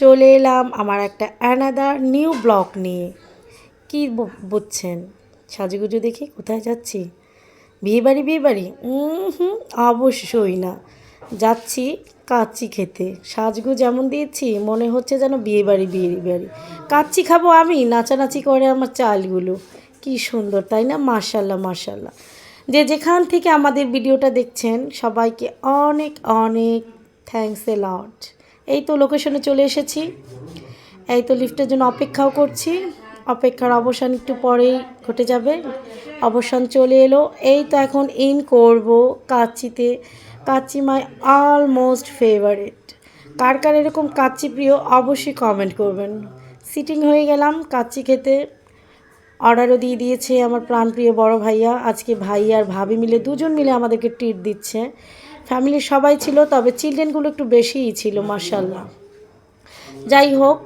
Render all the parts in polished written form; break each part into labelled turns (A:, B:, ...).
A: চলে এলাম আমার একটা অ্যানাদার নিউ ব্লগ নিয়ে। কি বুঝছেন? সাজুগুজু দেখি কোথায় যাচ্ছি? বিয়েবাড়ি বিয়েবাড়ি? হুম, অবশ্যই না। যাচ্ছি কাচ্চি খেতে। সাজগোজ যেমন দিয়েছি মনে হচ্ছে যেন বিয়েবাড়ি বিয়েবাড়ি। কাচ্চি খাবো আমি, নাচানাচি করে আমার চালগুলো। কি সুন্দর তাই না? মাশাল্লাহ মাশাল্লাহ। যে যেখান থেকে আমাদের ভিডিওটা দেখছেন সবাইকে অনেক অনেক থ্যাঙ্কস এ লট। এই তো লোকেশনে চলে এসেছি। এই তো লিফটের জন্য অপেক্ষাও করছি। অপেক্ষার অবসান একটু পরেই ঘটে যাবে। অবসান চলে এলো। এই তো এখন ইন করব কাচ্চিতে। কাচ্চি মাই অলমোস্ট ফেভারিট। কার কার এরকম কাচ্চি প্রিয় অবশ্যই কমেন্ট করবেন। সিটিং হয়ে গেলাম কাচ্চি খেতে। অর্ডারও দিয়ে দিয়েছে আমার প্রাণপ্রিয় বড় ভাইয়া। আজকে ভাই আর ভাবি মিলে দুজন মিলে আমাদেরকে ট্রিট দিচ্ছে। ফ্যামিলির সবাই ছিল, তবে চিলড্রেনগুলো একটু বেশিই ছিল মাশাল্লাহ। যাই হোক,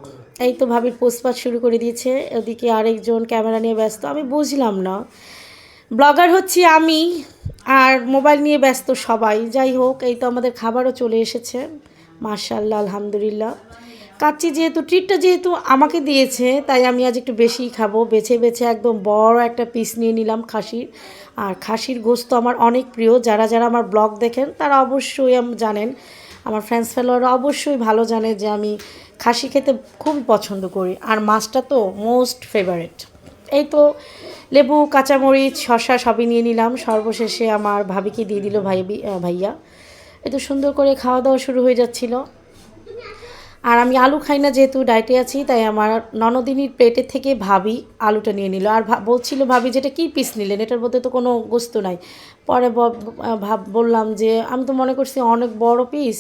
A: এই তো ভাবির পোস্টপাত শুরু করে দিয়েছে। ওদিকে আরেকজন ক্যামেরা নিয়ে ব্যস্ত। আমি বুঝলাম না, ব্লগার হচ্ছি আমি আর মোবাইল নিয়ে ব্যস্ত সবাই। যাই হোক, এই তো আমাদের খাবারও চলে এসেছে মাশাল্লাহ আলহামদুলিল্লাহ। কাচ্চি যেহেতু ট্রিটটা যেহেতু আমাকে দিয়েছে, তাই আমি আজ একটু বেশিই খাবো। বেছে বেছে একদম বড় একটা পিস নিয়ে নিলাম খাসির। আর খাসির গোস্ত আমার অনেক প্রিয়। যারা যারা আমার ব্লগ দেখেন তারা অবশ্যই জানেন, আমার ফ্রেন্ডস ফলোয়াররা অবশ্যই ভালো জানে যে আমি খাসি খেতে খুবই পছন্দ করি। আর মাছটা তো মোস্ট ফেভারিট। এই তো লেবু, কাঁচামরিচ, শসা সবই নিয়ে নিলাম। সর্বশেষে আমার ভাবিকে দিয়ে দিল ভাইয়া। এই তো সুন্দর করে খাওয়া দাওয়া শুরু হয়ে যাচ্ছিল। আর আমি আলু খাই না, যেহেতু ডায়েটে আছি, তাই আমার ননদিনীর প্লেটের থেকে ভাবি আলুটা নিয়ে নিল। আর বলছিল ভাবি যেটা কী পিস নিলেন, এটার মধ্যে তো কোনো গোস্ত নাই। পরে বললাম যে আমি তো মনে করছি অনেক বড় পিস।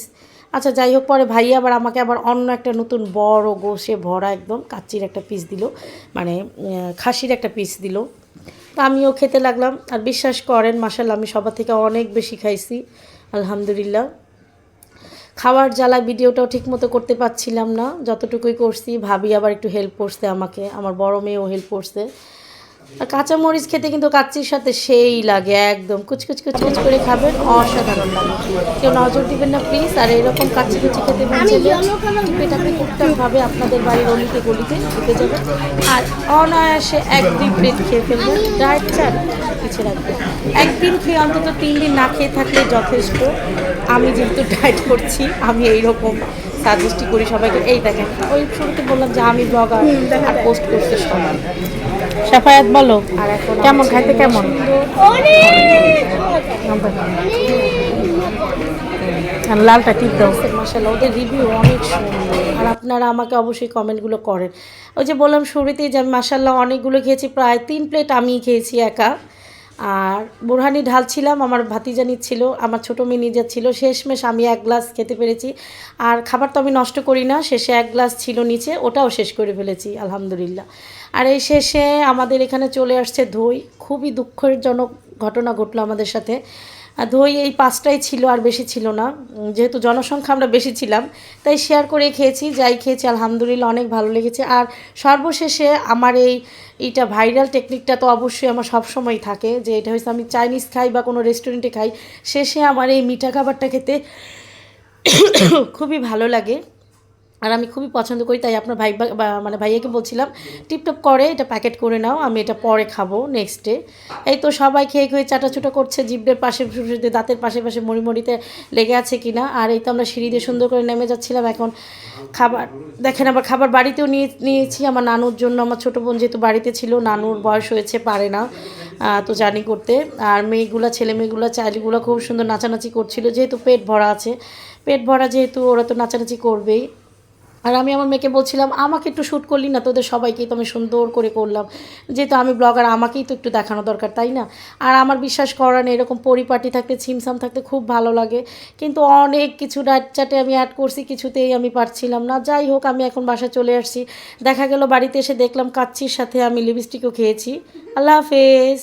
A: আচ্ছা যাই হোক, পরে ভাইয়া আবার আমাকে আবার অন্য একটা নতুন বড় গোশে ভরা একদম কাচ্চির একটা পিস দিল, মানে খাসির একটা পিস দিল। তো আমিও খেতে লাগলাম। আর বিশ্বাস করেন মাশাল্লাহ আমি সবার থেকে অনেক বেশি খাইছি আলহামদুলিল্লাহ। খাওয়ার জ্বালায় ভিডিওটাও ঠিকমতো করতে পারছিলাম না, যতটুকুই করছি। ভাবি আবার একটু হেল্প করছে আমাকে, আমার বড় মেয়েও হেল্প করছে। আর কাঁচামরিচ খেতে কিন্তু কাচ্চির সাথে সেই লাগে, একদম কুচকুচ কুচকুচ করে খাবেন, অসাধারণ লাগে। কেউ নজর দিবেন না প্লিজ। আর এরকম কাচ্চি কুচি খেতে মন চাইলে টিপে টুকটাকভাবে আপনাদের বাড়ির অলিতে গলিতে ঢুকে যাবেন আর অনায়াসে 1-2 প্লেট খেয়ে ফেলবেন। ডায়েট চান পিছিয়ে রাখবেন, একদিন খেয়ে অন্তত 3 দিন না খেয়ে থাকলে যথেষ্ট। আমি যেহেতু ডায়েট করছি, আমি এইরকম সাজেস্টই করি সবাইকে। এই দেখেন, ওই শুরুতে বললাম যে আমি ব্লগার আর পোস্ট করতে সবাই।
B: সাফায়াত বলো
A: আর এখন
B: কেমন খাইতে কেমন? লালটা টিপ দাও।
A: মাশাআল্লাহ ওদের রিভিউ অনেক সুন্দর। আর আপনারা আমাকে অবশ্যই কমেন্টগুলো করেন। ওই যে বললাম শুরুতেই যে আমি মাশাআল্লাহ অনেকগুলো খেয়েছি, প্রায় 3 প্লেট আমিই খেয়েছি একা। আর বোরহানি ঢালছিলাম, আমার ভাতিজা নিচ্ছিল, আমার ছোটো মেয়ে নিয়ে যাচ্ছিল। শেষমেশ আমি 1 গ্লাস খেতে পেরেছি। আর খাবার তো আমি নষ্ট করি না, শেষে 1 গ্লাস ছিল নিচে, ওটাও শেষ করে ফেলেছি আলহামদুলিল্লাহ। আর এই শেষে আমাদের এখানে চলে আসছে দই। খুবই দুঃখজনক ঘটনা ঘটলো আমাদের সাথে। দই এই 5টাই ছিল, আর বেশি ছিল না। যেহেতু জনসংখ্যা আমরা বেশি ছিলাম, তাই শেয়ার করে খেয়েছি। যাই খেয়েছি আলহামদুলিল্লাহ অনেক ভালো লেগেছে। আর সর্বশেষে আমার এইটা ভাইরাল টেকনিকটা তো অবশ্যই আমার সবসময় থাকে, যে এটা হচ্ছে আমি চাইনিজ খাই বা কোনো রেস্টুরেন্টে খাই, শেষে আমার এই মিঠা খাবারটা খেতে খুবই ভালো লাগে। আর আমি খুবই পছন্দ করি, তাই আপনার মানে ভাইয়াকে বলছিলাম টিপটপ করে এটা প্যাকেট করে নাও, আমি এটা পরে খাবো নেক্সট ডে। এই তো সবাই খেয়ে খেয়ে চাটাচুটা করছে, জিভের পাশে দাঁতের পাশে পাশে মরিমরিতে লেগে আছে কিনা। আর এই তো আমরা সিঁড়ি দিয়ে সুন্দর করে নেমে যাচ্ছিলাম। এখন খাবার দেখেন, আবার খাবার বাড়িতেও নিয়েছি আমার নানুর জন্য। আমার ছোটো বোন যেহেতু বাড়িতে ছিল, নানুর বয়স হয়েছে, পারে না তো জার্নি করতে। আর মেয়েগুলা, ছেলে মেয়েগুলা, চাইল্ডগুলো খুব সুন্দর নাচানাচি করছিল, যেহেতু পেট ভরা আছে। পেট ভরা যেহেতু ওরা তো নাচানাচি করবেই। আর আমি আমার মেয়েকে বলছিলাম আমাকে একটু শ্যুট করলি না, তোদের সবাইকেই তো আমি সুন্দর করে করলাম, যেহেতু আমি ব্লগার আমাকেই তো একটু দেখানো দরকার তাই না। আর আমার বিশ্বাস করেন এরকম পরিপাটি থাকতে, ছিমছাম থাকতে খুব ভালো লাগে। কিন্তু অনেক কিছু ডায়েট চাটে আমি অ্যাড করছি, কিছুতেই আমি পারছিলাম না। যাই হোক, আমি এখন বাসায় চলে আসছি। দেখা গেল বাড়িতে এসে দেখলাম কাচ্চির সাথে আমি লিপস্টিকও খেয়েছি। আল্লাহ হাফেজ।